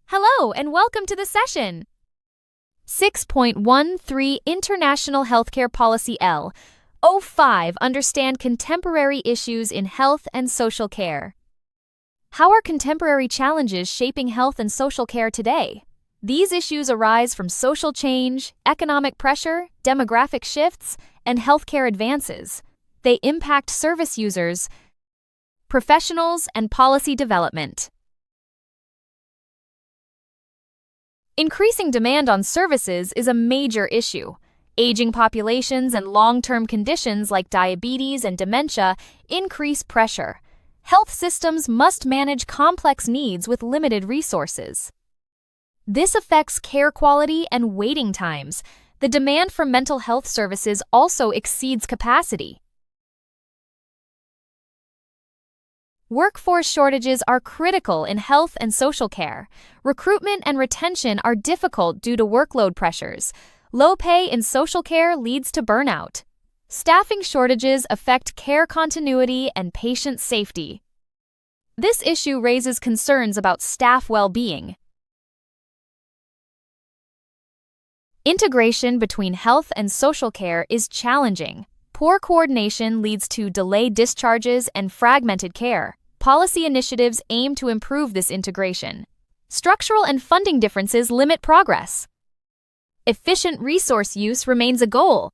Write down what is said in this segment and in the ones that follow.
Hello and welcome to the session. 6.13 International Healthcare Policy LO5 Understand Contemporary Issues in Health and Social Care. How are contemporary challenges shaping health and social care today? These issues arise from social change, economic pressure, demographic shifts, and healthcare advances. They impact service users, professionals, and policy development. Increasing demand on services is a major issue. Aging populations and long-term conditions like diabetes and dementia increase pressure. Health systems must manage complex needs with limited resources. This affects care quality and waiting times. The demand for mental health services also exceeds capacity. Workforce shortages are critical in health and social care. Recruitment and retention are difficult due to workload pressures. Low pay in social care leads to burnout. Staffing shortages affect care continuity and patient safety. This issue raises concerns about staff well-being. Integration between health and social care is challenging. Poor coordination leads to delayed discharges and fragmented care. Policy initiatives aim to improve this integration. Structural and funding differences limit progress. Efficient resource use remains a goal.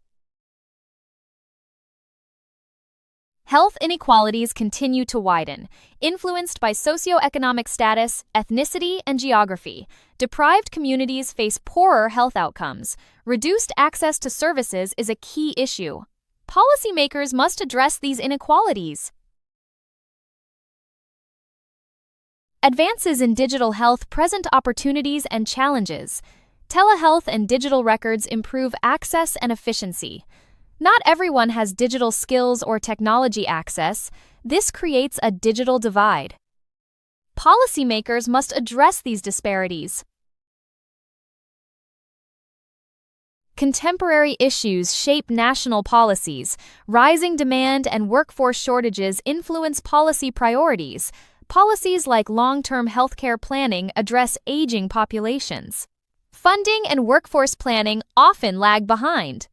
Health inequalities continue to widen, influenced by socioeconomic status, ethnicity, and geography. Deprived communities face poorer health outcomes. Reduced access to services is a key issue. Policymakers must address these inequalities. Advances in digital health present opportunities and challenges. Telehealth and digital records improve access and efficiency. Not everyone has digital skills or technology access. This creates a digital divide. Policymakers must address these disparities. Contemporary issues shape national policies. Rising demand and workforce shortages influence policy priorities. Policies like long-term healthcare planning address aging populations. Funding and workforce planning often lag behind.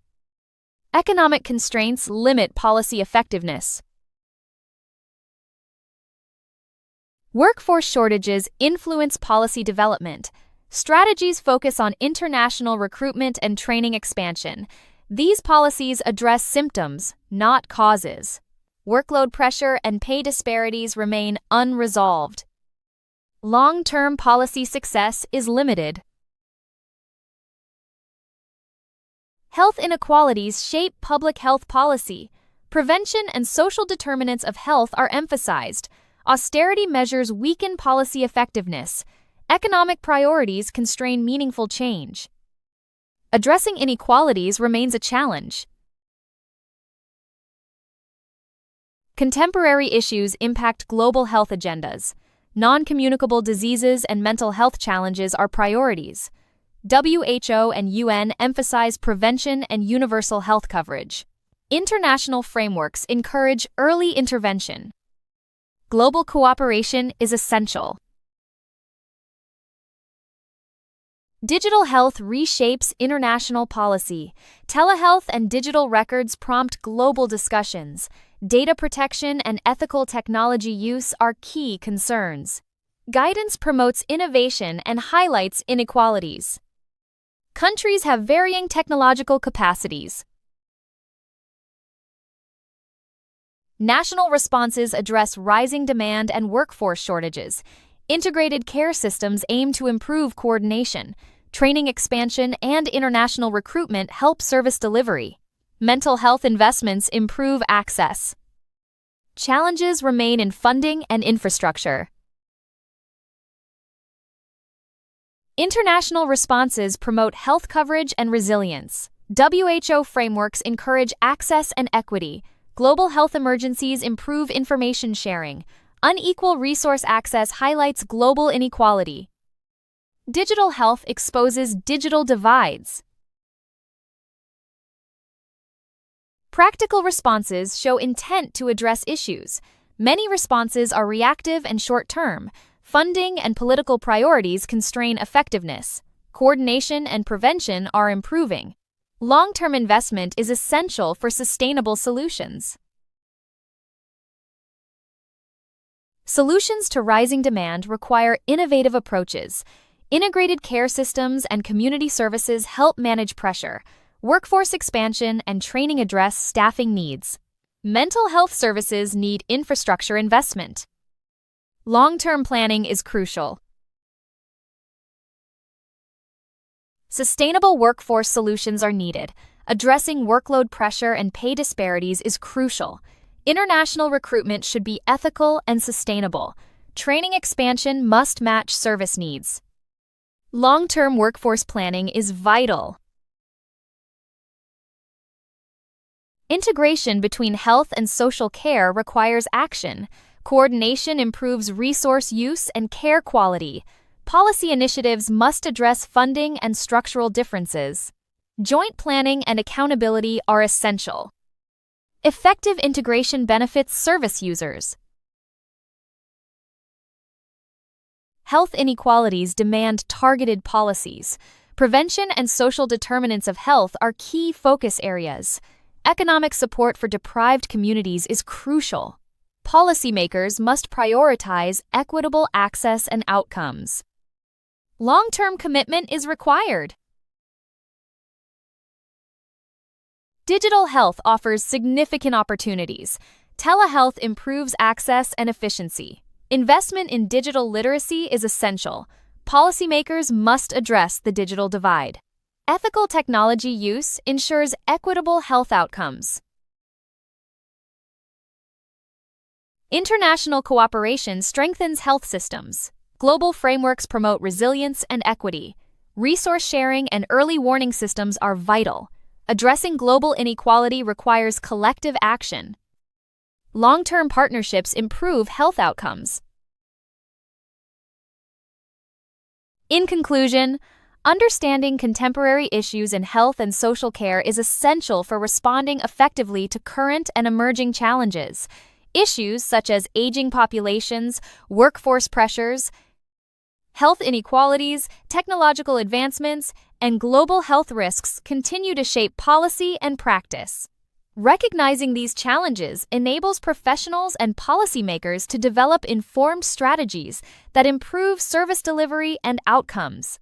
Economic constraints limit policy effectiveness. Workforce shortages influence policy development. Strategies focus on international recruitment and training expansion. These policies address symptoms, not causes. Workload pressure and pay disparities remain unresolved. Long-term policy success is limited. Health inequalities shape public health policy. Prevention and social determinants of health are emphasized. Austerity measures weaken policy effectiveness. Economic priorities constrain meaningful change. Addressing inequalities remains a challenge. Contemporary issues impact global health agendas. Non-communicable diseases and mental health challenges are priorities. WHO and UN emphasize prevention and universal health coverage. International frameworks encourage early intervention. Global cooperation is essential. Digital health reshapes international policy. Telehealth and digital records prompt global discussions. Data protection and ethical technology use are key concerns. Guidance promotes innovation and highlights inequalities. Countries have varying technological capacities. National responses address rising demand and workforce shortages. Integrated care systems aim to improve coordination. Training expansion and international recruitment help service delivery. Mental health investments improve access. Challenges remain in funding and infrastructure. International responses promote health coverage and resilience. WHO frameworks encourage access and equity. Global health emergencies improve information sharing. Unequal resource access highlights global inequality. Digital health exposes digital divides. Practical responses show intent to address issues. Many responses are reactive and short-term. Funding and political priorities constrain effectiveness. Coordination and prevention are improving. Long-term investment is essential for sustainable solutions. Solutions to rising demand require innovative approaches. Integrated care systems and community services help manage pressure. Workforce expansion and training address staffing needs. Mental health services need infrastructure investment. Long-term planning is crucial. Sustainable workforce solutions are needed. Addressing workload pressure and pay disparities is crucial. International recruitment should be ethical and sustainable. Training expansion must match service needs. Long-term workforce planning is vital. Integration between health and social care requires action. Coordination improves resource use and care quality. Policy initiatives must address funding and structural differences. Joint planning and accountability are essential. Effective integration benefits service users. Health inequalities demand targeted policies. Prevention and social determinants of health are key focus areas. Economic support for deprived communities is crucial. Policymakers must prioritize equitable access and outcomes. Long-term commitment is required. Digital health offers significant opportunities. Telehealth improves access and efficiency. Investment in digital literacy is essential. Policymakers must address the digital divide. Ethical technology use ensures equitable health outcomes. International cooperation strengthens health systems. Global frameworks promote resilience and equity. Resource sharing and early warning systems are vital. Addressing global inequality requires collective action. Long-term partnerships improve health outcomes. In conclusion, understanding contemporary issues in health and social care is essential for responding effectively to current and emerging challenges. Issues such as aging populations, workforce pressures, health inequalities, technological advancements, and global health risks continue to shape policy and practice. Recognizing these challenges enables professionals and policymakers to develop informed strategies that improve service delivery and outcomes.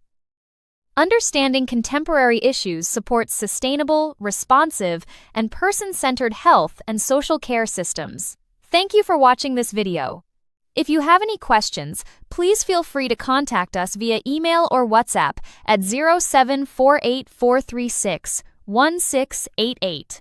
Understanding contemporary issues supports sustainable, responsive, and person-centered health and social care systems. Thank you for watching this video. If you have any questions, please feel free to contact us via email or WhatsApp at 07484361688.